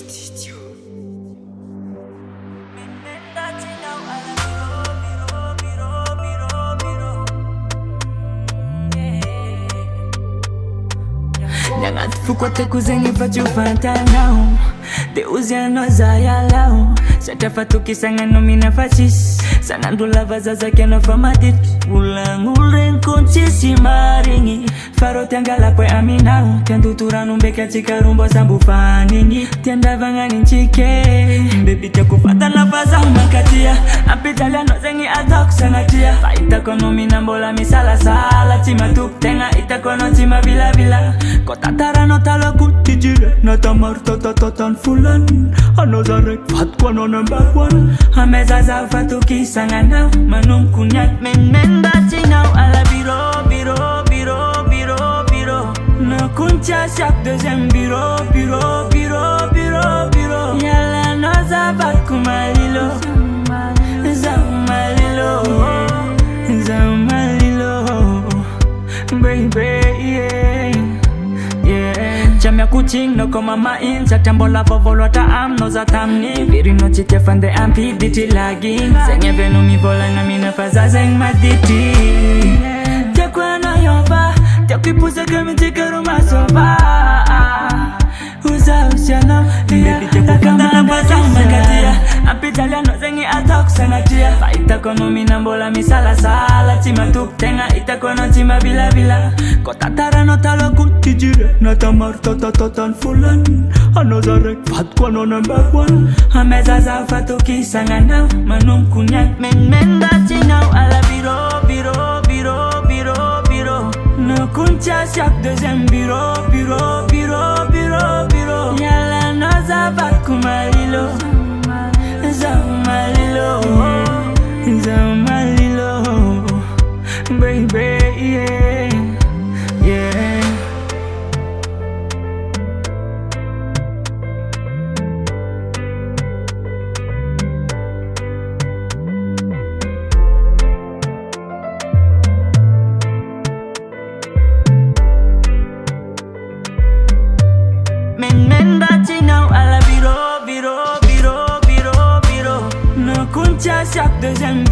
Studio. Nyangat fukwa te kuzengi pachu fantanao te uziano za yalao Satafa tukisanga nomina fachis Sanandula vazaza kena famadit Ulangulen konchisi maringi Faro tiangala pwe aminao Tiandu turanu mbeka chika rumbo sambu faningi Tianda vangani nchike Baby te kufata na faza makatia Apitaliano zengi atok sanatia Faita kono minambola misala sala Chima tuk tenga ita kono chima vila vila Kota tarano talo kutijire Nata marta tatatan fulan Ano zarek fat kono number one Hameza za fatu kisanga now Manung kunyak men dachi now Ala biro biro biro biro biro No kuncha siap deuxième biro biro biro biro biro Yala no za fat kumalilo Zamalilo Zamalilo Baby Jamia kuching no koma main Zatambola vovolo ta am no zatamni Viri no chite fande ampi diti lagi Zenye venu mi vola na mina faza zeng maditi Tekwa no yomba Tekwi puse kemi chike ruma soba Uza usiana Baby tekwa na faza makatia Apitaliano zengi atok sanatia Faita kono minambola misala sala Chima tuk tenga ita kono chima bila bila Kota tarano talo kutijire Nata marta tatatan fulan Ano zarek fat kono number one Hameza za fatu kisanga now Manung kunyak men dachi now Ala biro biro biro biro biro No kuncha siap deuxième biro biro biro biro biro Yala no za fat kumalilo Zamalilo Zamalilo Baby yeah yeah Men dachi now ala biro biro biro biro biro No kuncha siap deuxième